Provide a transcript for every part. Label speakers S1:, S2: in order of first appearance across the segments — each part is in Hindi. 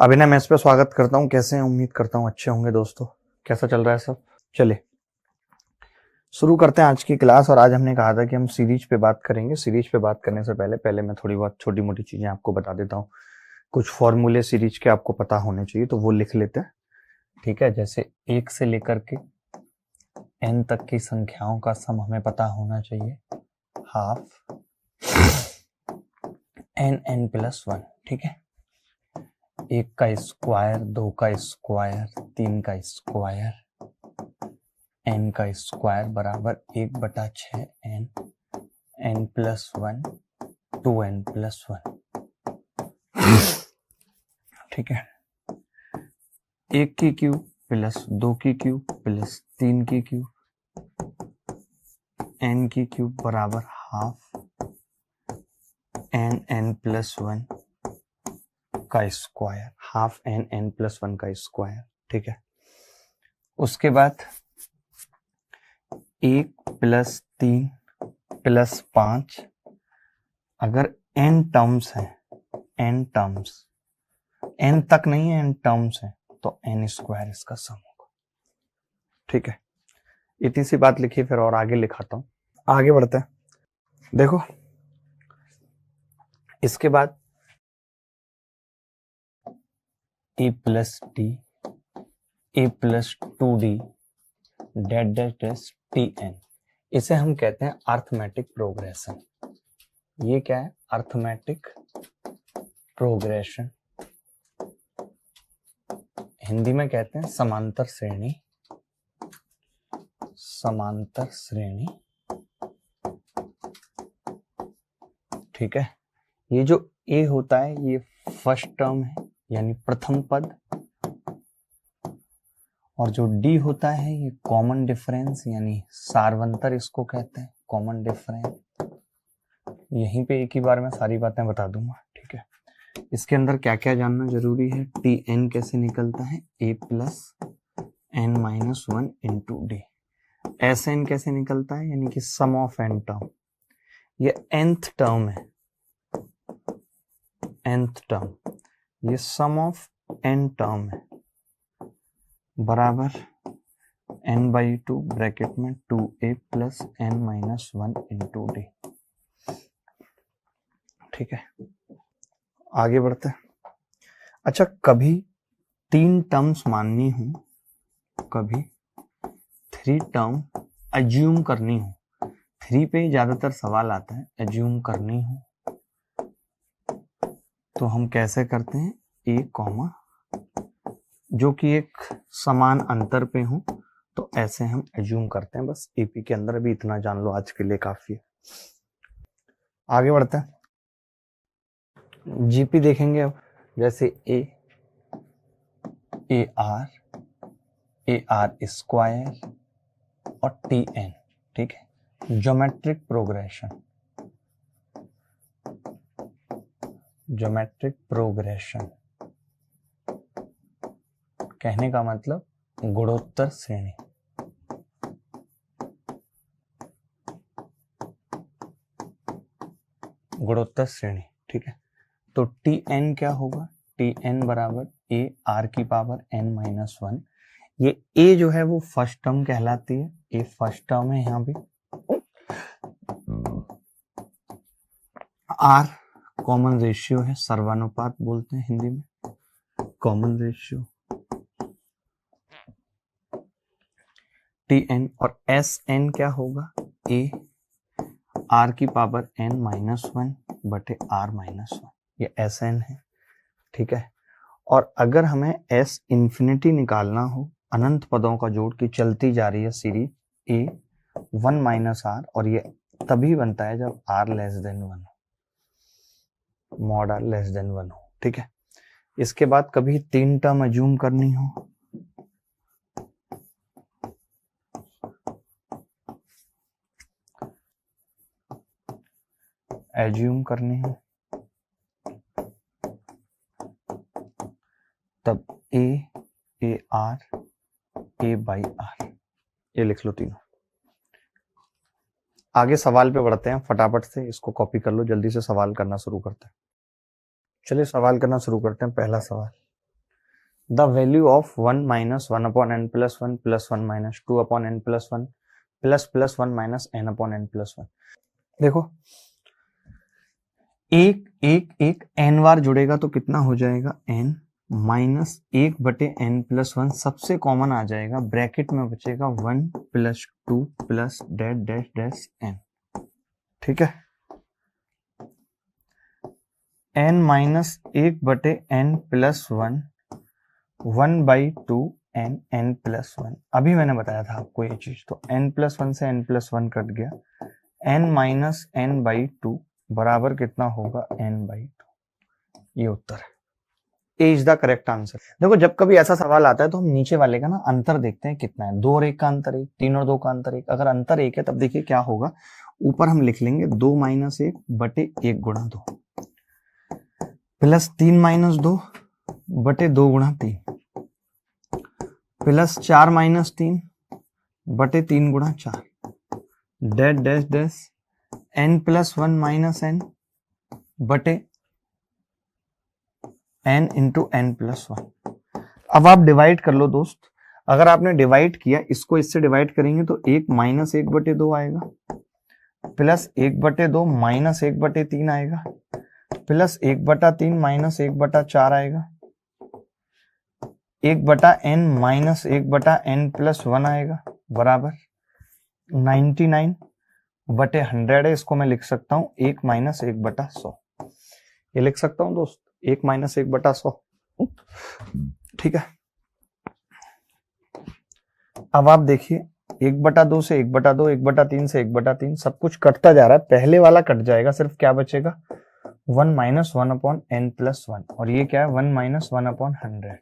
S1: अभिनय मेस पे स्वागत करता हूँ। कैसे हैं? उम्मीद करता हूँ अच्छे होंगे दोस्तों। कैसा चल रहा है सब? चलिए शुरू करते हैं आज की क्लास। और आज हमने कहा था कि हम सीरीज पे बात करेंगे। सीरीज पे बात करने से पहले मैं थोड़ी बहुत छोटी मोटी चीजें आपको बता देता हूँ। कुछ फॉर्मूले सीरीज के आपको पता होने चाहिए, तो वो लिख लेते हैं, ठीक है। जैसे 1 से लेकर के n तक की संख्याओं का सम हमें पता होना चाहिए, हाफ n+1, ठीक है। 1 का स्क्वायर, 2 का स्क्वायर, 3 का स्क्वायर, n का स्क्वायर बराबर 1/6 n, n+1, 2n+1, ठीक है। 1 की क्यूब प्लस 2 की क्यूब प्लस 3 की क्यूब, n की क्यूब बराबर हाफ n+1 का स्क्वायर, हाफ n+1 का स्क्वायर, ठीक है। उसके बाद 1 + 3 + 5, अगर n टर्म्स है, n टर्म्स, n तक नहीं है, n टर्म्स है, तो n² इसका सम होगा, ठीक है। इतनी सी बात लिखी, फिर और आगे लिखाता हूं। आगे बढ़ते हैं। देखो इसके बाद a + d, a + 2d (tn), इसे हम कहते हैं अर्थमेटिक प्रोग्रेशन। ये क्या है? Arithmetic progression. हिंदी में कहते हैं समांतर श्रेणी, समांतर श्रेणी, ठीक है। ये जो a होता है ये फर्स्ट टर्म है, यानी प्रथम पद, और जो d होता है ये कॉमन डिफरेंस, यानी सार्वंतर इसको कहते हैं, कॉमन डिफरेंस। यहीं पे एक ही बार में सारी बातें बता दूंगा, ठीक है। इसके अंदर क्या क्या जानना जरूरी है? tn कैसे निकलता है? a + n-1 into d। sn कैसे निकलता है? यानी कि सम ऑफ n टर्म। ये nth टर्म है, nth टर्म, ये सम ऑफ n टर्म है, बराबर n/2 ब्रैकेट में 2a + n-1 इंटू d, ठीक है। आगे बढ़ते हैं। अच्छा, कभी 3 टर्म्स माननी हो, कभी 3 टर्म अज्यूम करनी हो, 3 पे ज्यादातर सवाल आता है, अज्यूम करनी हो तो हम कैसे करते हैं? a, जो कि एक समान अंतर पे हो, तो ऐसे हम अज्यूम करते हैं। बस एपी के अंदर भी इतना जान लो, आज के लिए काफी है। आगे बढ़ते हैं। जीपी देखेंगे अब। जैसे AR स्क्वायर और TN, ठीक है। ज्योमेट्रिक प्रोग्रेशन, ज्योमेट्रिक प्रोग्रेशन कहने का मतलब गुणोत्तर श्रेणी, गुणोत्तर श्रेणी, ठीक है। तो TN क्या होगा? TN बराबर AR⁻n-1। ये A जो है वो फर्स्ट टर्म कहलाती है, A फर्स्ट टर्म है यहाँ भी। R कॉमन रेशियो है, सर्वानुपात बोलते हैं हिंदी में, कॉमन रेशियो। TN और SN क्या होगा? A R⁻n-1 बटे R-1, ये SN है, ठीक है। और अगर हमें S इंफिनिटी निकालना हो, अनंत पदों का जोड़ की चलती जा रही है सीरीज, A1 - R, और ये तभी बनता है जब R<1 हो, मॉड R<1 हो, ठीक है। इसके बाद कभी 3 टर्म अज्यूम करनी हो, एज्यूम करनी हो, तब AR A/R, ये लिख लो तीनों। आगे सवाल पे बढ़ते हैं, फटाफट से इसको कॉपी कर लो, जल्दी से सवाल करना शुरू करते हैं। चलिए सवाल करना शुरू करते हैं। पहला सवाल, the value of 1 minus 1 upon n plus 1 plus 1 minus 2 upon n plus 1 plus 1 minus n upon n plus 1। देखो एक एक एक एन बार जुड़ेगा तो कितना हो जाएगा, एन माइनस 1/n प्लस 1 सबसे कॉमन आ जाएगा, ब्रैकेट में बचेगा 1 plus 2 plus dash dash dash n. ठीक है, n minus 1/n plus 1 1/2 n plus 1। अभी मैंने बताया था आपको ये चीज, तो n प्लस 1 से n प्लस 1 कट गया, n माइनस n/2 बराबर कितना होगा, n/2। ये उत्तर है, ए इज द करेक्ट आंसर। देखो जब कभी ऐसा सवाल आता है तो हम नीचे वाले का ना अंतर देखते हैं कितना है, 2 और 1 का अंतर 1, 3 और 2 का अंतर 1। अगर अंतर 1 है तब देखिए क्या होगा, ऊपर हम लिख लेंगे 2 माइनस 1 बटे 1 गुणा 2 प्लस 3 माइनस 2 बटे 2 गुणा 3 प्लस 4 माइनस 3 बटे 3 गुणा 4 dash dash dash n plus 1 minus n बटे n इंटू n प्लस 1। अब आप डिवाइड कर लो दोस्त, अगर आपने डिवाइड किया, इसको इससे डिवाइड करेंगे तो 1 माइनस 1/2 आएगा प्लस 1/2 माइनस 1/3 आएगा प्लस 1/3 माइनस 1/4 आएगा 1/n माइनस 1/n प्लस 1 आएगा बराबर 99/100 है। इसको मैं लिख सकता हूं 1 माइनस 1/100, ये लिख सकता हूं दोस्त 1 माइनस 1/100। ठीक है, अब आप देखिए 1/2 से 1/2, 1/3 से 1/3, सब कुछ कटता जा रहा है, पहले वाला कट जाएगा, सिर्फ क्या बचेगा 1 माइनस 1 अपॉन n प्लस 1, और ये क्या है 1 माइनस 1 अपॉन 100,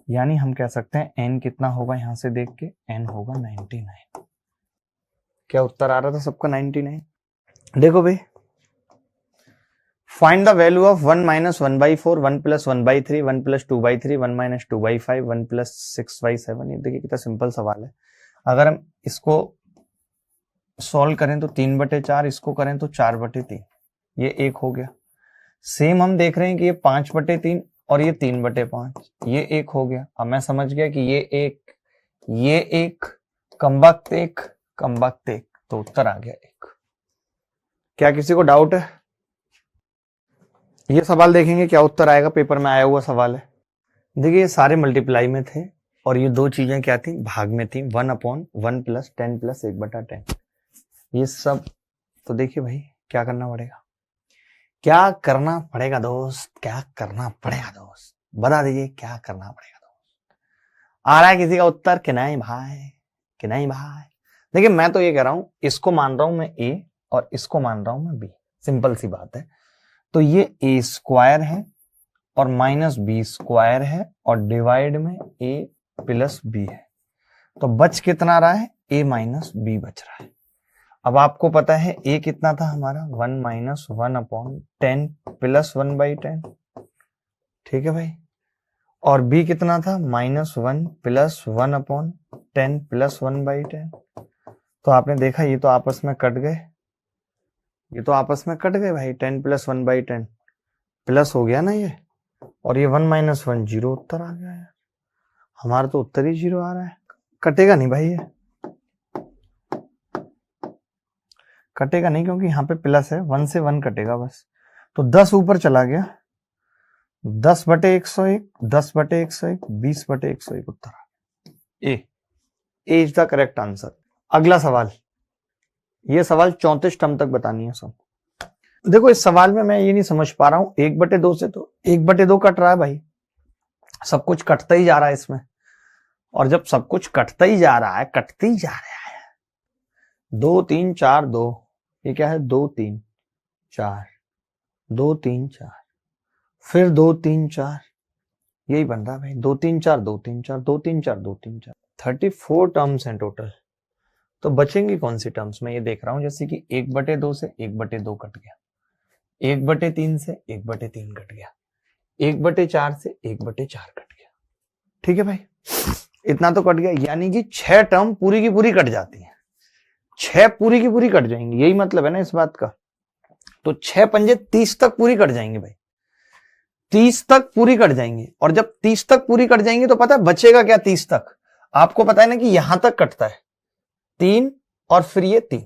S1: यानी हम कह सकते हैं n कितना होगा, यहां से देख के n होगा 99। क्या उत्तर आ रहा था सबका 99। देखो भाई, find the value of 1 minus 1/4, 1 plus 1/3, 1 plus 2/3, 1 minus 2/5, 1 plus 6/7। ये देखिए कितना सिंपल सवाल है। अगर हम इसको सॉल्व करें तो 3/4, इसको करें तो 4/3, ये 1 हो गया। सेम हम देख रहे हैं कि ये 5/3 और ये 3/5, ये 1 हो गया। अब मैं समझ गया कि ये एक कमबख्त 1 कमबख्त 1, तो उत्तर आ गया 1। क्या किसी को डाउट है? ये सवाल देखेंगे क्या उत्तर आएगा, पेपर में आया हुआ सवाल है। देखिए ये सारे मल्टीप्लाई में थे और ये दो चीजें क्या थी, भाग में थी, 1/1 प्लस 10 प्लस 1/10, ये सब। तो देखिए भाई क्या करना पड़ेगा, क्या करना पड़ेगा दोस्त, क्या करना पड़ेगा दोस्त, बता दीजिए क्या करना पड़ेगा दोस्त। आ रहा है किसी का उत्तर कि नहीं भाई, कि नहीं भाई? देखिए मैं तो ये कह रहा हूं, इसको मान रहा हूं मैं a और इसको मान रहा हूं मैं b, सिंपल सी बात है। तो ये a स्क्वायर है और माइनस b स्क्वायर है और डिवाइड में a प्लस b है, तो बच कितना रहा है, a माइनस b बच रहा है। अब आपको पता है a कितना था हमारा, 1 माइनस 1 अपॉन 10 प्लस 1/10, ठीक है भाई। और b कितना था, -1 प्लस 1 अपॉन 10 प्लस 1/10। तो आपने देखा ये तो आपस में कट गए, ये तो आपस में कट गए भाई, 10 प्लस 1/10 प्लस हो गया ना ये, और ये 1 माइनस 1 0 उत्तर आ गया यार। हमारा तो उत्तर ही 0 आ रहा है, कटेगा नहीं भाई, ये कटेगा नहीं क्योंकि यहाँ पे प्लस है, 1 से 1 कटेगा बस। तो 10 ऊपर चला गया, 10/101, 10/101, 20/101 उत्तर ए इज द करेक्ट आंसर। अगला सवाल, ये सवाल 34 टर्म तक बतानी है सब। देखो इस सवाल में मैं ये नहीं समझ पा रहा हूं, 1/2 से तो 1/2 कट रहा है भाई, सब कुछ कटता ही जा रहा है इसमें। और जब सब कुछ कटता ही जा रहा है, कटते ही जा रहा है, 2 3 4 2, ये क्या है 2 3 4, 2 3 4, फिर 2 3 4, यही बन रहा है भाई, 2 3 4 2 3 4 2 3 4 2 3 4, 34 टर्म्स हैं टोटल। तो बचेंगी कौन सी टर्म्स, मैं ये देख रहा हूं, जैसे कि 1/2 से 1/2 कट गया, 1/3 से 1/3 कट गया, 1/4 से 1/4 कट गया, ठीक है भाई, इतना तो कट गया। यानी कि 6 टर्म पूरी की पूरी कट जाती है, 6 पूरी की पूरी कट जाएंगी, यही मतलब है ना इस बात का। तो 6 पंजे 30 तक पूरी कट जाएंगे भाई, 30 तक पूरी कट जाएंगी, और जब 30 तक पूरी कट जाएंगी तो पता है बचेगा क्या 30 तक, आपको पता है ना कि यहां तक कटता है 3 और फिर ये 3,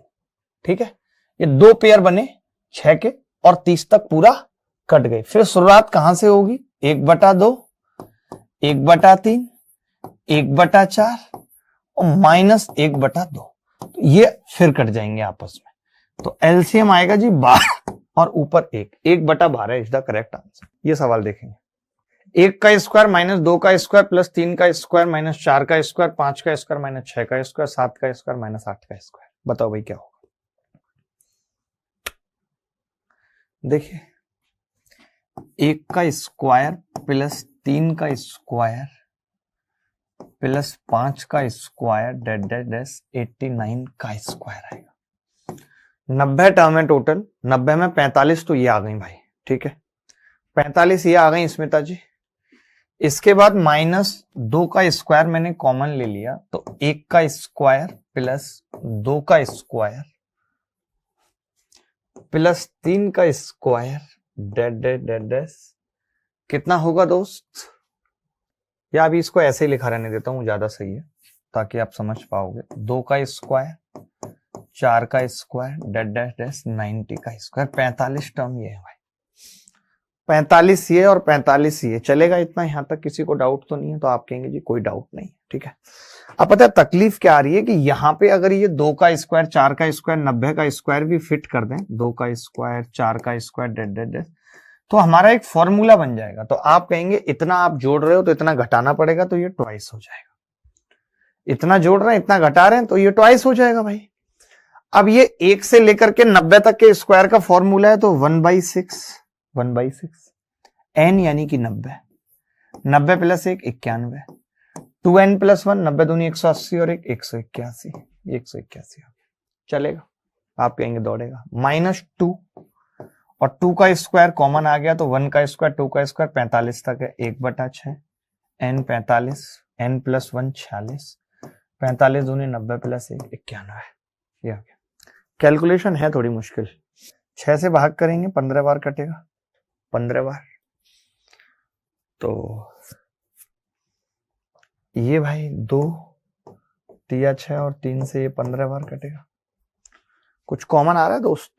S1: ठीक है, ये 2 पेयर बने 6 के और 30 तक पूरा कट गए। फिर शुरुआत कहां से होगी, 1/2, 1/3, 1/4 और -1/2, ये फिर कट जाएंगे आपस में। तो एलसीएम आएगा जी 12 और ऊपर 1/12 इज द करेक्ट आंसर। ये सवाल देखेंगे, 1 का स्क्वायर -2 का स्क्वायर प्लस 3 का स्क्वायर -4 का स्क्वायर 5 का स्क्वायर -6 का स्क्वायर 7 का स्क्वायर -8 का स्क्वायर, बताओ भाई क्या होगा। देखिए 1 का स्क्वायर प्लस 3 का स्क्वायर प्लस 5 का स्क्वायर डेस 89 का स्क्वायर आएगा। 90 टर्म है टोटल, 90 में 45 तो ये आ गई भाई, ठीक है, 45 ये आ गई स्मिता जी। इसके बाद -2 का स्क्वायर मैंने कॉमन ले लिया, तो 1 का स्क्वायर प्लस 2 का स्क्वायर प्लस 3 का स्क्वायर डेस कितना होगा दोस्त, या अभी इसको ऐसे ही लिखा रहने देता हूं, ज्यादा सही है ताकि आप समझ पाओगे। 2 का स्क्वायर 4 का स्क्वायर डेस 90 का स्क्वायर, 45 टर्म ये है भाई, 45 ये और 45 ये चलेगा इतना, यहां तक किसी को डाउट तो नहीं है, तो आप कहेंगे जी कोई डाउट नहीं, ठीक है। अब पता है तकलीफ क्या आ रही है कि यहां पे अगर ये 2 का स्क्वायर 4 का स्क्वायर 90 का स्क्वायर भी फिट कर दें, 2 का स्क्वायर 4 का स्क्वायर डेस, तो हमारा एक फॉर्मूला बन जाएगा। तो आप कहेंगे इतना आप जोड़ रहे हो तो इतना घटाना पड़ेगा, तो ये ट्वाइस हो जाएगा, इतना जोड़ रहे हैं इतना घटा रहे हैं तो ये ट्वाइस हो जाएगा भाई। अब ये 1 से लेकर के 90 तक के स्क्वायर का फॉर्मूला है, तो 1/6 n यानी कि 90, 90 प्लस 1 91, 2n प्लस 1 90 दूनी 180 और 1 181, 181 चलेगा, आप कहेंगे दौड़ेगा। -2 और 2 का स्क्वायर कॉमन आ गया, तो 1 का स्क्वायर 2 का स्क्वायर 45 तक है, 1/6 n 45 n प्लस 1 46, 45 दूनी 90 प्लस 1 91, ये आ गया। कैलकुलेशन है थोड़ी मुश्किल, 6 से भाग करेंगे 15 बार कटेगा, 15 बार, तो ये भाई 2 3 6 और 3 से ये 15 बार कटेगा। कुछ कॉमन आ रहा है दोस्त,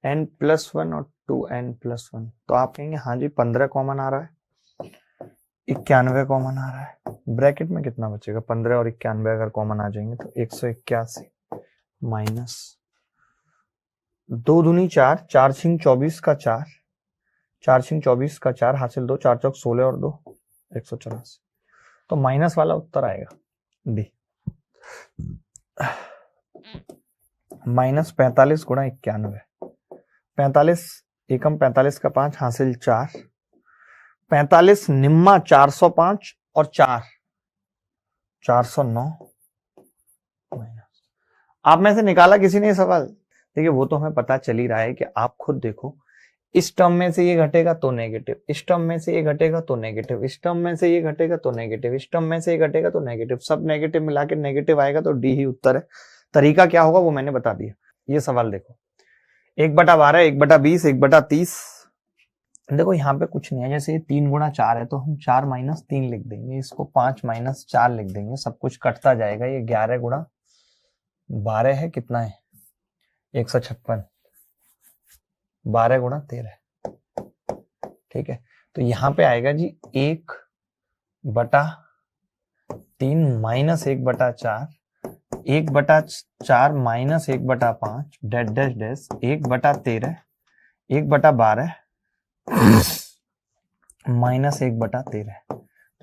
S1: n प्लस 1 और 2n प्लस 1, तो आप कहेंगे हाँ जी 15 कॉमन आ रहा है, 91 कॉमन आ रहा है, ब्रैकेट में कितना बचेगा, 15 और 91 अगर कॉमन आ जाएंगे तो 181 माइनस 2 दूनी 4, 4 छिंग 24 का 4, 4 छिंग 24 का 4 हासिल 2, 4 चौक 16 और 2 184, तो माइनस वाला उत्तर आएगा बी, -45 गुणा 91, 45 एकम 45 का 5 हासिल 4, 45 निम्मा 405 और 4 409, आप में से निकाला किसी ने सवाल, देखिए वो तो हमें पता चल ही रहा है कि आप खुद देखो, इस टर्म में से ये घटेगा तो नेगेटिव, इस टर्म में से ये घटेगा तो नेगेटिव, इस टर्म में से ये घटेगा तो नेगेटिव, इस टर्म में से ये घटेगा तो नेगेटिव, सब नेगेटिव मिला के नेगेटिव आएगा, तो डी ही उत्तर है। तरीका क्या होगा वो मैंने बता दिया। ये सवाल देखो 1/12 1/20 1/30, देखो यहाँ पे कुछ नहीं है, जैसे ये 3 गुणा 4 है तो हम 4 माइनस 3 लिख देंगे, इसको 5 माइनस 4 लिख देंगे, सब कुछ कटता जाएगा। ये 11 गुणा 12 है, कितना है 156, 12 गुणा 13, ठीक है। तो यहां पे आएगा जी 1/3 माइनस 1/4, 1/4 माइनस 1/5 डेस 1/13 1/12 माइनस 1/13।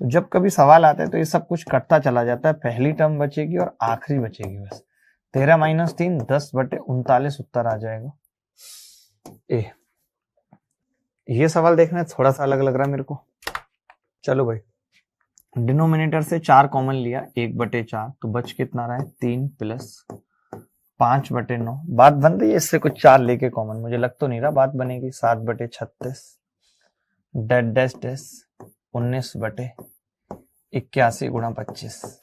S1: तो जब कभी सवाल आता है तो ये सब कुछ कटता चला जाता है, पहली टर्म बचेगी और आखिरी बचेगी बस। 13 माइनस 3 10/39 उत्तर आ जाएगा ए। ये सवाल देखना थोड़ा सा अलग लग रहा है मेरे को। चलो भाई, डिनोमिनेटर से 4 कॉमन लिया, 1/4, तो बच कितना रहा है 3 प्लस 5/9। बात बन रही है इससे कुछ 4 लेके कॉमन, मुझे लग तो नहीं रहा बात बनेगी। 7/36 डेस 19/81 गुणा 25।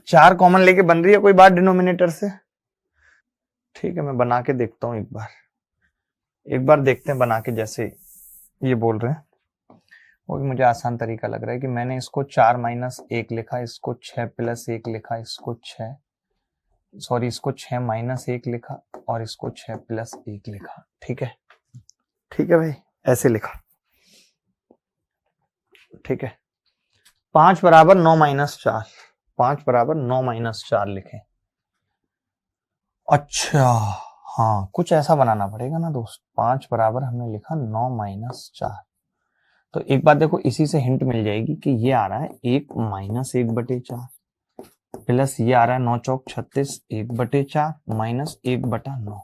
S1: 4 कॉमन लेके बन रही है कोई बात डिनोमिनेटर से। ठीक है, मैं बना के देखता हूं एक बार देखते हैं बना के। जैसे ये बोल रहे हैं, वो भी मुझे आसान तरीका लग रहा है कि मैंने इसको 4 माइनस 1 लिखा, इसको 6 प्लस 1 लिखा, इसको 6 माइनस 1 लिखा और इसको 6 प्लस 1 लिखा। ठीक है, ठीक है भाई, ऐसे लिखा। ठीक है, 5 बराबर 9 माइनस 4, 5 बराबर 9 माइनस 4 लिखे। अच्छा हाँ, कुछ ऐसा बनाना पड़ेगा ना दोस्त। 5 बराबर हमने लिखा 9 माइनस 4। तो एक बात देखो, इसी से हिंट मिल जाएगी कि ये आ रहा है 1 माइनस 1/4 प्लस ये आ रहा है 9 चौक 36 1/4 माइनस 1/9।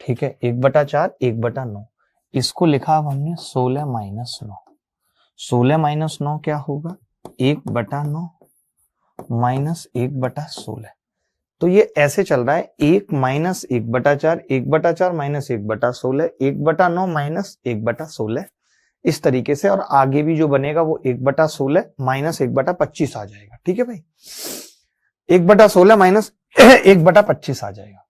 S1: ठीक है, 1/4 1/9, इसको लिखा अब हमने 16 माइनस 9। 16 माइनस 9 क्या होगा, 1/9 माइनस 1/16। तो ये ऐसे चल रहा है 1 माइनस 1/4, 1/4 माइनस 1/16, 1/9 माइनस 1/16, इस तरीके से। और आगे भी जो बनेगा वो 1/16 माइनस 1/25 आ जाएगा। ठीक है भाई, 1/16 माइनस 1/25 आ जाएगा।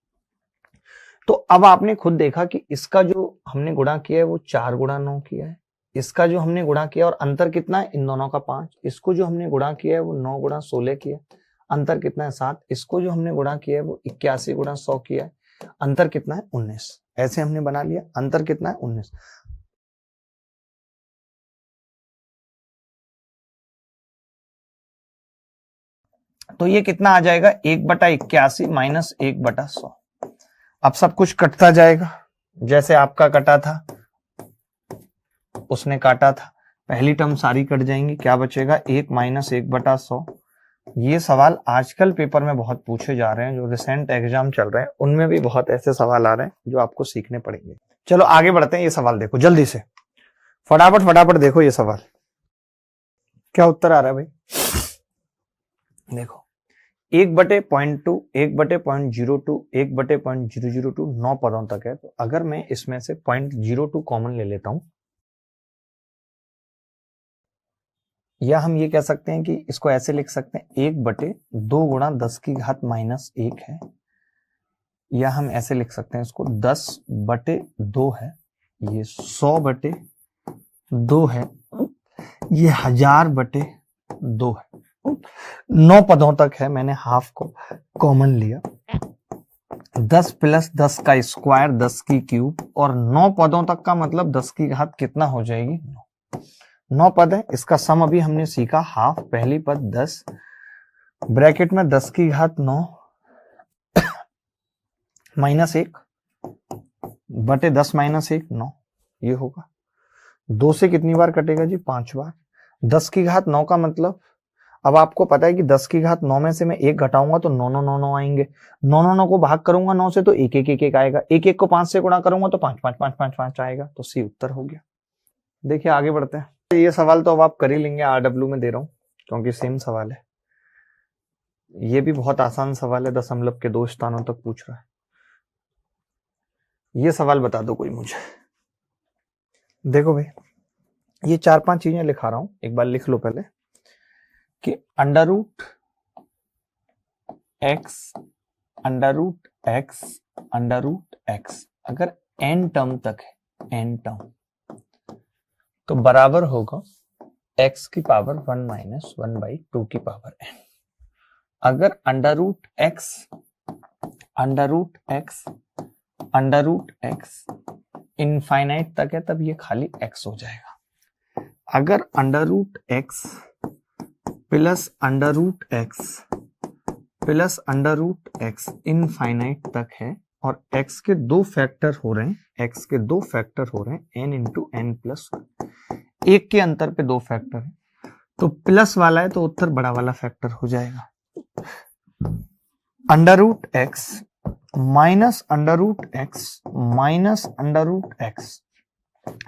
S1: तो अब आपने खुद देखा कि इसका जो हमने गुणा किया है वो 4 गुणा 9 किया है, इसका जो हमने गुणा किया और अंतर कितना है इन दोनों का 5, इसको जो हमने गुणा किया है वो 9 गुणा 16 किया, अंतर कितना है 7, इसको जो हमने गुणा किया है वो 81 गुणा 100 किया है, अंतर कितना है 19। ऐसे हमने बना लिया, अंतर कितना है 19। तो ये कितना आ जाएगा 1/81 माइनस 1/100। अब सब कुछ कटता जाएगा, जैसे आपका कटा था उसने काटा था, पहली टर्म सारी कट जाएंगी, क्या बचेगा 1 माइनस 1/100। ये सवाल आजकल पेपर में बहुत पूछे जा रहे हैं, जो रिसेंट एग्जाम चल रहे हैं उनमें भी बहुत ऐसे सवाल आ रहे हैं जो आपको सीखने पड़ेंगे। चलो आगे बढ़ते हैं, ये सवाल देखो जल्दी से, फटाफट फटाफट देखो ये सवाल क्या उत्तर आ रहा है भाई। देखो 1/0.2, 1/0.02, 1/0.002, 9 पदों तक है। तो अगर मैं इसमें से 0.02 कॉमन ले लेता हूं, या हम ये कह सकते हैं कि इसको ऐसे लिख सकते हैं 1/2 गुणा 10 की घात माइनस 1 है, या हम ऐसे लिख सकते हैं इसको 10/2 है, ये 100/2 है, ये 1000/2 है। 9 पदों तक है, मैंने हाफ को कॉमन लिया, 10 प्लस 10 का स्क्वायर 10 की क्यूब, और 9 पदों तक का मतलब 10 की घात कितना हो जाएगी 9 पद है। इसका सम अभी हमने सीखा, हाफ पहली पद 10 ब्रैकेट में 10 की घात 9 माइनस 1 बटे 10 माइनस 1 9, ये होगा। 2 से कितनी बार कटेगा जी 5 बार। 10 की घात 9 का मतलब, अब आपको पता है कि 10 की घात 9 में से मैं 1 घटाऊंगा तो 9 9 9 9 आएंगे, 9 9 9 को भाग करूंगा 9 से तो 1 1 1 1 आएगा, 1 1 को 5 से गुणा करूंगा तो 5 5 5 5 5 आएगा। तो सी उत्तर हो गया। देखिए आगे बढ़ते हैं, ये सवाल तो अब आप कर ही लेंगे, RW में दे रहा हूं क्योंकि सेम सवाल है। ये भी बहुत आसान सवाल है, दशमलव के 2 स्थानों तक पूछ रहा है। ये सवाल बता दो कोई मुझे। देखो भाई, ये 4-5 चीजें लिखा रहा हूं, एक बार लिख लो पहले कि अंडर रूट एक्स अगर n टर्म तक है, n टर्म, तो बराबर होगा x की पावर 1 माइनस 1/2 की पावर n। अगर अंडर रूट एक्स इनफाइनाइट तक है तब ये खाली x हो जाएगा। अगर under root x plus under root x infinite तक है और x के 2 फैक्टर हो रहे हैं n इंटू n प्लस 1 के अंतर पे 2 फैक्टर है, तो प्लस वाला है तो उत्तर बड़ा वाला फैक्टर हो जाएगा। Under root x minus under root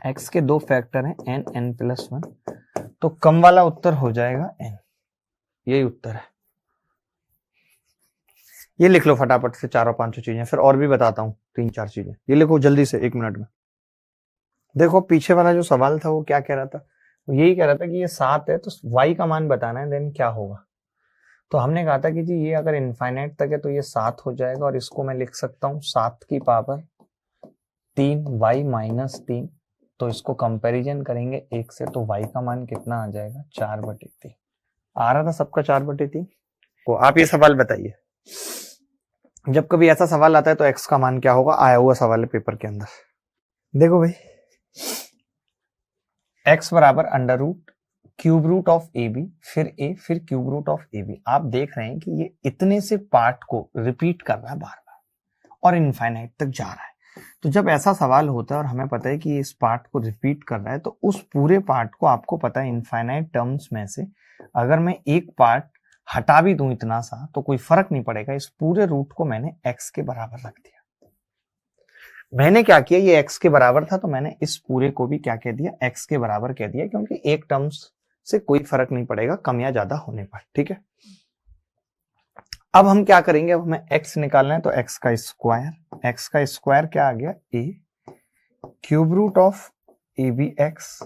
S1: x के 2 फैक्टर हैं n n प्लस 1, तो कम वाला उत्तर हो जाएगा n। यही उत्तर है। ये लिख लो फटाफट से 4-5 चीजें, फिर और भी बताता हूं 3-4 चीजें। ये लिखो जल्दी से 1 मिनट में। देखो पीछे वाला जो सवाल था वो क्या कह रहा था, वो यही कह रहा था कि ये 7 है तो y का मान बताना है, देन क्या होगा। तो हमने कहा था कि जी ये अगर इनफाइनाइट तक है तो ये 7 हो जाएगा, और इसको मैं लिख सकता हूं 7 की पावर 3 y माइनस 3 तो इसको कंपैरिजन करेंगे 1 से, तो y का मान कितना आ जाएगा 4/3। आ रहा था सबका 4/3। तो आप ये सवाल बताइए, जब कभी ऐसा सवाल आता है तो x का मान क्या होगा? आया हुआ सवाल है पेपर के अंदर। देखो भाई, x बराबर under root cube root of a b, फिर a, फिर cube root of a b. आप देख रहे हैं कि ये इतने से पार्ट को रिपीट कर रहा है बार बार और इनफाइनाइट तक जा रहा है। तो जब ऐसा सवाल होता है और हमें पता है कि इस पार्ट को रिपीट कर रहा है, तो उस पूरे पार्ट को आपको पता है इनफाइनाइट टर्म्स में से अगर मैं एक पार्ट हटा भी दूं इतना सा तो कोई फर्क नहीं पड़ेगा। इस पूरे रूट को मैंने x के बराबर रख दिया। मैंने क्या किया, ये x के बराबर था तो मैंने इस पूरे को भी क्या कह दिया, x के बराबर कह दिया, क्योंकि एक टर्म्स से कोई फर्क नहीं पड़ेगा कम या ज्यादा होने पर। ठीक है, अब हम क्या करेंगे, अब हमें x निकालना है तो x का स्क्वायर क्या आ गया, a cube root of a b x.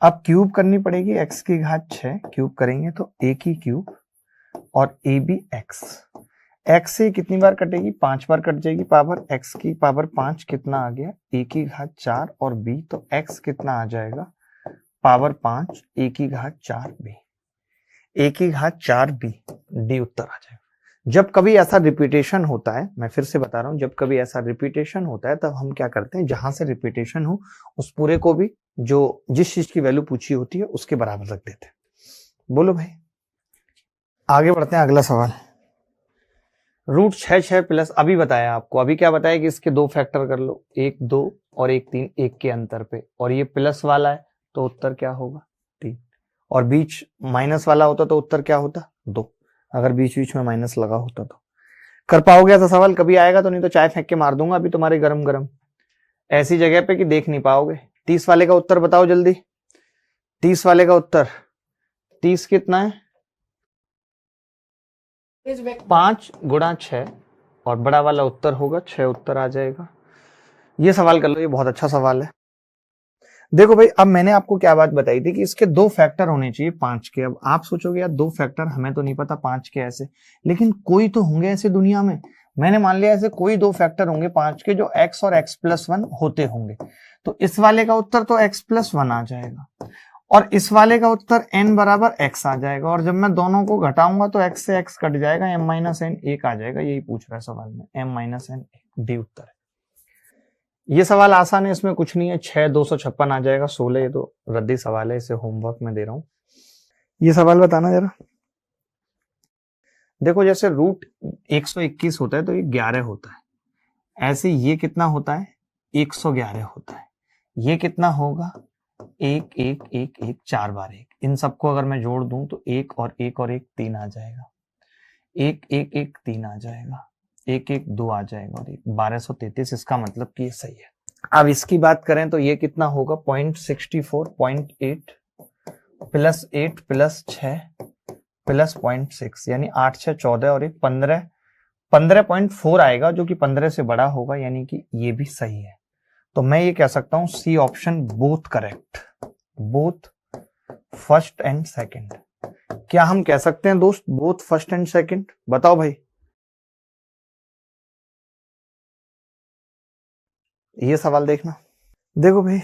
S1: अब क्यूब करनी पड़ेगी x की घात 6, क्यूब करेंगे तो a की क्यूब और ए बी एक्स। x से कितनी बार कटेगी, 5 बार कट जाएगी पावर, x की पावर 5 कितना आ गया, a की घात 4 और b, तो x कितना आ जाएगा पावर 5 a की घात 4b, a की घात 4b, d उत्तर आ जाएगा। जब कभी ऐसा रिपीटेशन होता है, मैं फिर से बता रहा हूं, जब कभी ऐसा रिपीटेशन होता है तब हम क्या करते हैं, जहां से रिपीटेशन हो उस पूरे को भी जो जिस चीज की वैल्यू पूछी होती है उसके बराबर रख देते हैं। बोलो भाई, आगे बढ़ते हैं। अगला सवाल, रूट 6 प्लस, अभी बताया आपको, अभी क्या बताया कि इसके 2 फैक्टर कर लो, 1 2 और 1 3, 1 के अंतर पे, और ये प्लस वाला है तो उत्तर क्या होगा 3, और बीच माइनस वाला होता तो उत्तर क्या होता 2, अगर बीच बीच में माइनस लगा होता तो। कर पाओगे ऐसा सवाल? कभी आएगा तो, नहीं तो चाय फेंक के मार दूंगा अभी तुम्हारे गरम गरम ऐसी जगह पे कि देख नहीं पाओगे। 30 वाले का उत्तर बताओ जल्दी, 30 वाले का उत्तर, 30 कितना है, 5 गुणा 6, और बड़ा वाला उत्तर होगा 6, उत्तर आ जाएगा। ये सवाल कर लो, ये बहुत अच्छा सवाल है। देखो भाई, अब मैंने आपको क्या बात बताई थी कि इसके 2 फैक्टर होने चाहिए 5 के। अब आप सोचोगे यार 2 फैक्टर, हमें तो नहीं पता 5 के ऐसे, लेकिन कोई तो होंगे ऐसे दुनिया में। मैंने मान लिया ऐसे कोई 2 फैक्टर होंगे 5 के जो x और x+1 होते होंगे। तो इस वाले का उत्तर तो x+1 आ जाएगा, और इस वाले का उत्तर n बराबर x आ जाएगा, और जब मैं दोनों को घटाऊंगा तो x से x कट जाएगा, m-n 1 आ जाएगा। यही पूछ रहा है सवाल में, m-n 1, डी उत्तर है। ये सवाल आसान है, इसमें कुछ नहीं है, 6 256 आ जाएगा, 16, ये तो रद्दी सवाल है, इसे होमवर्क में दे रहा हूं। ये सवाल बताना जरा। देखो, जैसे रूट 121 होता है तो ये 11 होता है, ऐसे ये कितना होता है 111 होता है। ये कितना होगा 1 1 1 1, 4 बार 1, इन सबको अगर मैं जोड़ दूं तो 1 और 1 और 1 3 आ जाएगा, 1 1 1 3 आ जाएगा, 1 1 2 आ जाएगा, और 1233। इसका मतलब कि ये सही है। अब इसकी बात करें तो ये कितना होगा 0.64, 0.8 प्लस 8 प्लस 6 प्लस 0.6, यानी 8 6 14 और 1 15, 15.4 आएगा, जो कि 15 से बड़ा होगा, यानी कि ये भी सही है। तो मैं ये कह सकता हूं C option both correct, both first and second. क्या हम कह सकते हैं दोस्त बोथ फर्स्ट एंड सेकंड? बताओ भाई। ये सवाल देखना, देखो भाई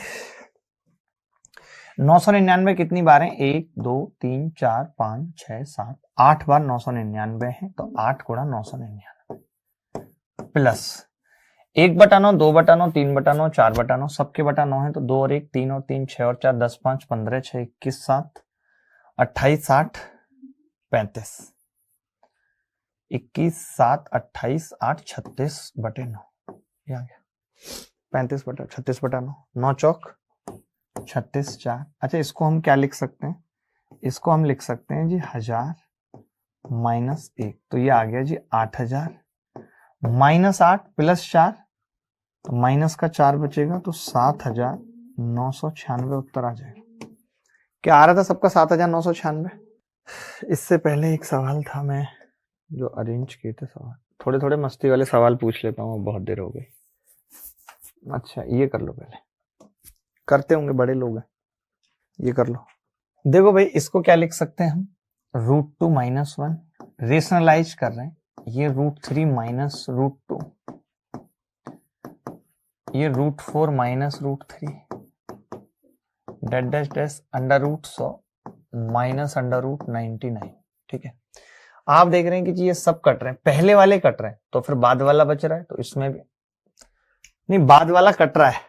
S1: 999 कितनी बार है, 1 2 3 4 5 6 7 8 बार 999 है, तो 8 गुणा 999 प्लस 1/9, 2/9, 3/9, 4/9, सबके बटा 9 है, तो 2 और 1 3 और 3 6 और 4 10 5 15 6 21 7 28 60 35, 21 7 28 8 36/9, ये आ गया 35/36/9, 9 चौक 36 4। अच्छा, इसको हम क्या लिख सकते हैं, इसको हम लिख सकते हैं जी 1000 माइनस 1, तो ये आ गया जी 8000 माइनस 8 प्लस 4, तो माइनस का 4 बचेगा, तो 7996 उत्तर आ जाएगा। क्या आ रहा था सबका 7996? इससे पहले एक सवाल था मैं जो अरेंज किए थे सवाल, थोड़े थोड़े मस्ती वाले सवाल पूछ लेता हूँ, बहुत देर हो गई। अच्छा, ये कर लो, पहले करते होंगे बड़े लोग हैं, ये कर लो। देखो भाई, इसको क्या लिख सकते हैं हम, √2 - 1, रेशनलाइज कर रहे हैं, ये √3 माइनस √2, ये √4 minus √3, dash dash dash under root 100 minus under root 99। ठीक है, आप देख रहे हैं कि जी ये सब कट रहे हैं, पहले वाले कट रहे हैं तो फिर बाद वाला बच रहा है, तो इसमें भी नहीं, बाद वाला कट रहा है,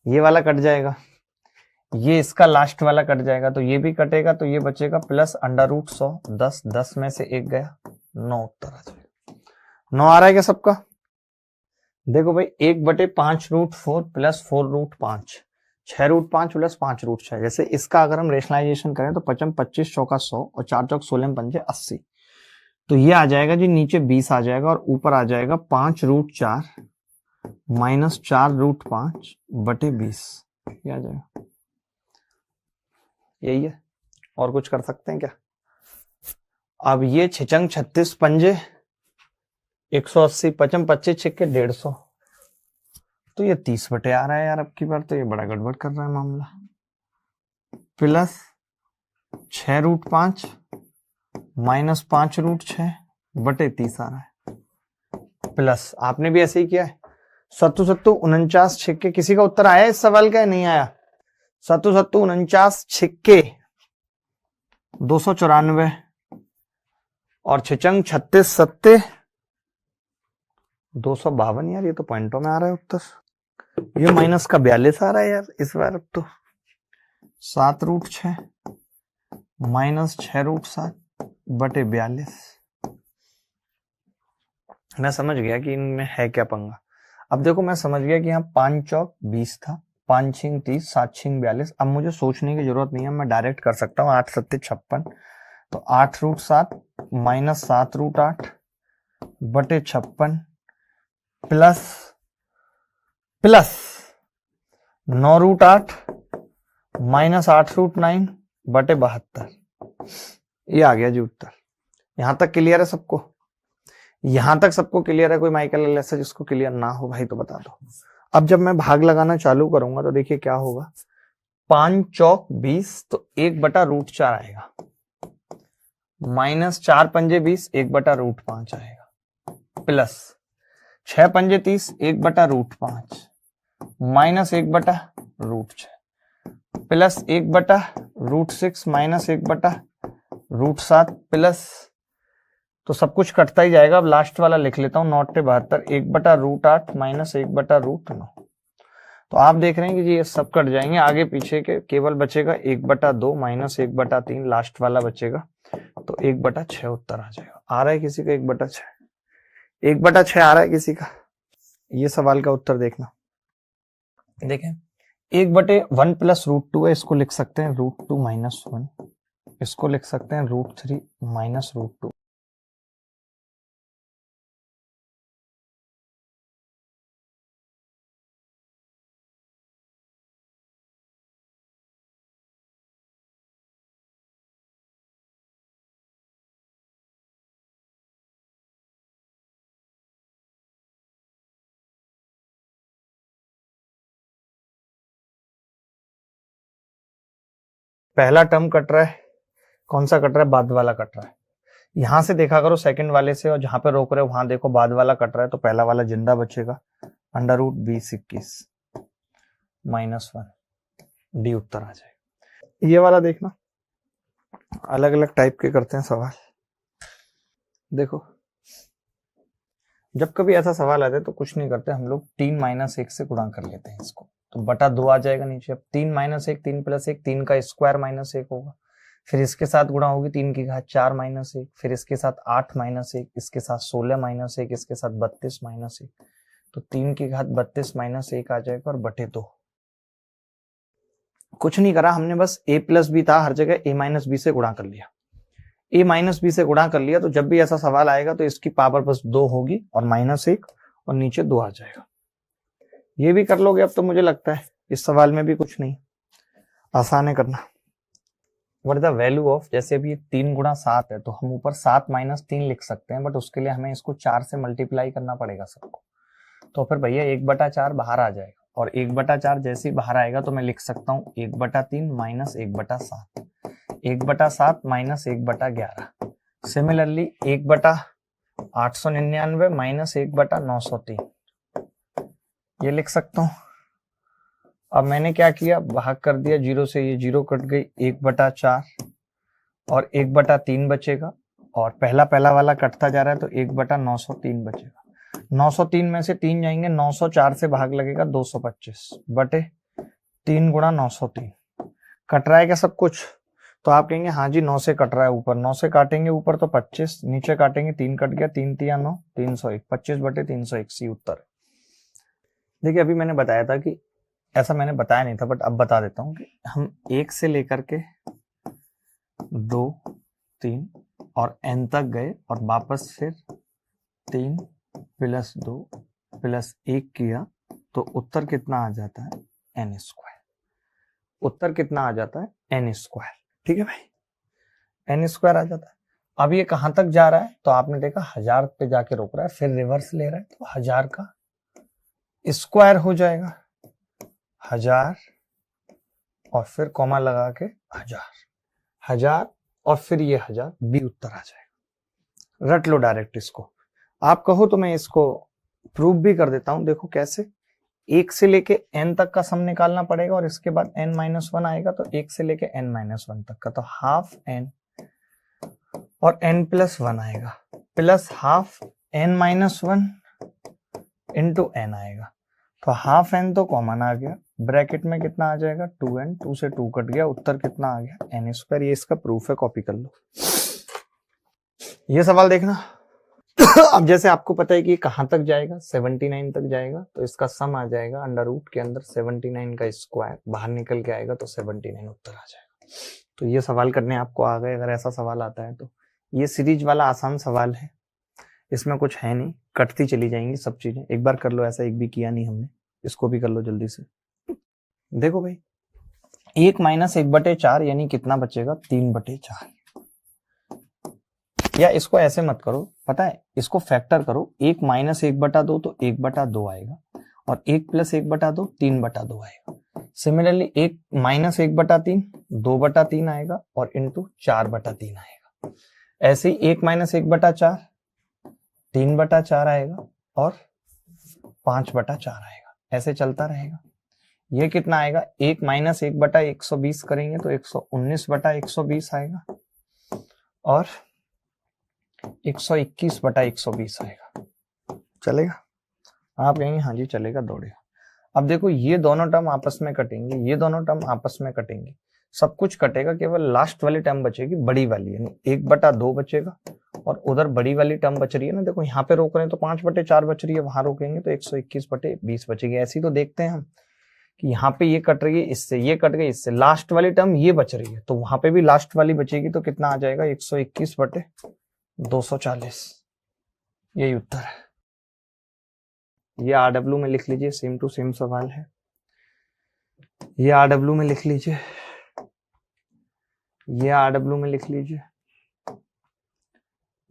S1: ये वाला कट जाएगा, ये इसका लास्ट वाला कट जाएगा, तो ये भी कटेगा, तो ये बचेगा प्लस अंडर रूट 100, 10 10 में से 1 गया, 9 उत्तर आ जाएगा। 9 आ रहा है क्या सबका? देखो भाई 1/5 √4 प्लस 4 √5, 6 √5 प्लस 5 √6। जैसे इसका अगर हम रेशनलाइजेशन करें तो 55 25 चौका 100 और 4 चौक 16 पंजे 80, तो ये आ जाएगा जी नीचे 20 आ जाएगा और ऊपर आ जाएगा 5 √4 माइनस 4 √5 बटे 20, ये आ जाएगा। यही है, और कुछ कर सकते हैं क्या? अब ये 6 36 पंजे 180, 55 25 6 150, तो ये 30 बटे आ रहा है यार। अब की बार तो ये बड़ा गड़बड़ कर रहा है मामला। प्लस 6 √5 माइनस 5 √6 बटे 30 आ रहा है। प्लस आपने भी ऐसे ही किया है, 7 7 49 6 किसी का उत्तर आया इस सवाल का? नहीं आया। 7 7 49 6 294 और 6 36 7 252। यार ये तो पॉइंटों में आ रहा है उत्तर। ये माइनस का 42 आ रहा है यार इस बार। अब तो 7 √6 माइनस 6 √7 बटे 42। मैं समझ गया कि इनमें है क्या पंगा। अब देखो मैं समझ गया कि यहाँ 5 चौक 20 था, 5 6 30, 7 6 42। अब मुझे सोचने की जरूरत नहीं है, मैं डायरेक्ट कर सकता हूँ। 8 7 56, तो 8 √7 माइनस 7 √8 बटे 56 प्लस 9 √8 माइनस 8 √9 बटे 72। ये आ गया जी उत्तर। यहां तक क्लियर है सबको? यहां तक सबको क्लियर है? कोई माइकल ऐसा जिसको क्लियर ना हो भाई तो बता दो। अब जब मैं भाग लगाना चालू करूंगा तो देखिए क्या होगा। 5 चौक 20, तो 1/√4 आएगा, माइनस 4 पंजे 20, 1/√5 आएगा, प्लस 6 पंजे 30, 1/√5 माइनस 1/√6 प्लस 1/√6 माइनस 1/√7 प्लस, तो सब कुछ कटता ही जाएगा। अब लास्ट वाला लिख लेता हूं, 9 × 72, 1/√8 माइनस 1/√9। तो आप देख रहे हैं कि ये सब कट जाएंगे आगे पीछे के, केवल बचेगा 1/2 माइनस 1/3, लास्ट वाला बचेगा, तो 1/6 उत्तर आ जाएगा। आ रहा है किसी का 1/6? 1/6 आ रहा है किसी का? ये सवाल का उत्तर देखना। देखें 1/1 प्लस √2 है, इसको लिख सकते हैं √2 माइनस 1, इसको लिख सकते हैं √3 माइनस √2। पहला टर्म कट रहा है, कौन सा कट रहा है? बाद वाला कट रहा है। यहां से देखा करो सेकंड वाले से, और जहां पे रोक रहे हो वहां देखो बाद वाला कट रहा है, तो पहला वाला जिंदा बचेगा, √20 21 माइनस 1, डी उत्तर आ जाएगा। ये वाला देखना, अलग अलग टाइप के करते हैं सवाल। देखो जब कभी ऐसा सवाल आता है तो कुछ नहीं करते हम लोग, 3 - 1 से गुणा कर लेते हैं इसको, तो बटा 2 आ जाएगा नीचे। अब 3 - 1 3 + 1 3 का स्क्वायर -1 होगा, फिर इसके साथ गुणा होगी 3 की घात 4 - 1, फिर इसके साथ 8 - 1, इसके साथ 16 - 1, इसके साथ 32 - 1, तो 3 की घात 32 - 1 आ जाएगा और बटे 2। कुछ नहीं करा हमने, बस a + b था हर जगह, a - b से गुणा कर लिया, a - b से गुणा कर लिया। तो जब भी ऐसा सवाल आएगा तो इसकी पावर बस 2 होगी और -1 और नीचे 2 आ जाएगा। ये भी कर लोगे अब तो मुझे लगता है, इस सवाल में भी कुछ नहीं, आसान है करना। What is the value of, जैसे अभी 3 × 7 है तो हम ऊपर 7 - 3 लिख सकते हैं, बट उसके लिए हमें इसको 4 से मल्टीप्लाई करना पड़ेगा सबको। तो फिर भैया 1/4 बाहर आ जाएगा, और 1/4 जैसे ही बाहर आएगा तो मैं लिख सकता हूँ 1/3 माइनस 1/7, 1/7 माइनस 1/11। सिमिलरली 1/899 माइनस 1/903 ये लिख सकता हूँ। अब मैंने क्या किया, भाग कर दिया 0 से, ये 0 कट गई, 1/4 और 1/3 बचेगा, और पहला पहला वाला कटता जा रहा है तो 1/903 बचेगा। 903 में से 3 जाएंगे, 904 से भाग लगेगा 225 बटे 3 गुणा 903। कट रहा है क्या सब कुछ? तो आप कहेंगे हाँ जी 9 से कट रहा है ऊपर, 9 से काटेंगे ऊपर तो 25, नीचे काटेंगे 3 कट गया, 3 3 9 301, 25 बटे 301 सी उत्तर। देखिए अभी मैंने बताया था कि ऐसा मैंने बताया नहीं था बट अब बता देता हूँ कि हम 1 से लेकर के 2 3 और n तक गए और वापस फिर 3 + 2 + 1 किया तो उत्तर कितना आ जाता है, n²। उत्तर कितना आ जाता है, n²। ठीक है भाई, n² आ जाता है। अब ये कहां तक जा रहा है तो आपने देखा 1000 पे जाके रोक रहा है, फिर रिवर्स ले रहा है तो 1000 का स्क्वायर हो जाएगा, 1000 और फिर कॉमा लगा के 1000 और फिर ये 1000, बी उत्तर आ जाएगा। रट लो डायरेक्ट इसको। आप कहो तो मैं इसको प्रूव भी कर देता हूं, देखो कैसे। 1 से लेके n तक का सम निकालना पड़ेगा और इसके बाद n-1 आएगा, तो 1 से लेके n-1 तक का, तो हाफ n और n+1 आएगा, plus half n-1 into n आएगा, तो हाफ n तो कॉमन आ गया, ब्रैकेट में कितना आ जाएगा 2n, 2 से 2 कट गया, उत्तर कितना आ गया n²। ये इसका प्रूफ है, कॉपी कर लो। ये सवाल देखना। अब जैसे आपको पता है कि कहां तक जाएगा, 79 तक जाएगा, तो इसका सम आ जाएगा अंडर रूट के अंदर 79 का स्क्वायर, बाहर निकल के आएगा तो 79 उत्तर आ जाएगा। तो ये सवाल करने आपको आ गए, अगर ऐसा सवाल आता है तो। ये सीरीज वाला आसान सवाल है, इसमें कुछ है नहीं, कटती चली जाएंगी सब चीजें। एक बार कर लो, ऐसा एक भी किया नहीं हमने, इसको भी कर लो जल्दी से। देखो भाई 1 - 1/4 यानी कितना बचेगा, 3/4। या इसको ऐसे मत करो, पता है इसको फैक्टर करो, 1 - 1/2 तो 1/2 आएगा, और 1 + 1/2 3/2 आएगा। सिमिलरली 1 - 1/3 2/3 आएगा, और इंटू 4/3 आएगा। ऐसे ही 1 - 1/4 3/4 आएगा, और 5/4 आएगा, ऐसे चलता रहेगा। ये कितना आएगा, 1 - 1/120 करेंगे तो 119/120 आएगा, और 121/120 आएगा। चलेगा? आप कहेंगे हाँ जी चलेगा, दौड़ेगा। अब देखो ये दोनों टर्म आपस में कटेंगे, ये दोनों टर्म आपस में कटेंगे, सब कुछ कटेगा, केवल लास्ट वाली टर्म बचेगी, बड़ी वाली, यानी 1/2 बचेगा, और उधर बड़ी वाली टर्म बच रही है ना, देखो यहाँ पे रोक रहे हैं तो 5/4 बच रही है, वहां रोकेंगे तो 121/20 बचेगी। ऐसी तो देखते हैं हम कि यहाँ पे ये कट रही है इससे, ये कट गई इससे, लास्ट वाली टर्म ये बच रही है, तो वहां पे भी लास्ट वाली बचेगी, तो कितना आ जाएगा 121/240। यही उत्तर है। ये RW में लिख लीजिए, सेम टू सेम सवाल है, ये RW में लिख लीजिए, ये RW में लिख लीजिए।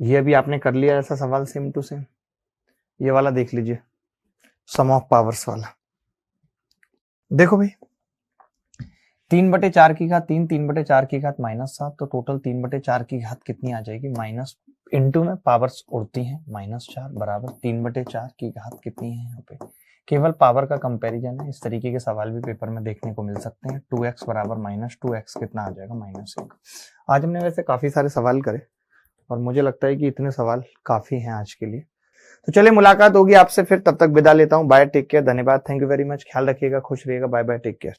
S1: ये अभी आपने कर लिया ऐसा सवाल सेम टू सेम। ये वाला देख लीजिए, सम ऑफ पावर्स वाला। देखो भाई 3/4 की घात 3, 3/4 की घात -7, तो टोटल 3/4 की घात कितनी आ जाएगी, माइनस, इंटू में पावर्स उड़ती हैं, -4 बराबर 3/4 की घात कितनी है। यहाँ पे केवल पावर का कंपैरिजन है, इस तरीके के सवाल भी पेपर में देखने को मिल सकते हैं। 2x बराबर -2x कितना आ जाएगा, -1। आज हमने वैसे काफी सारे सवाल करे, और मुझे लगता है कि इतने सवाल काफी हैं आज के लिए। तो चलिए मुलाकात होगी आपसे फिर, तब तक विदा लेता हूं, बाय, टेक केयर, धन्यवाद, थैंक यू वेरी मच, ख्याल रखिएगा, खुश रहिएगा, बाय बाय, टेक केयर।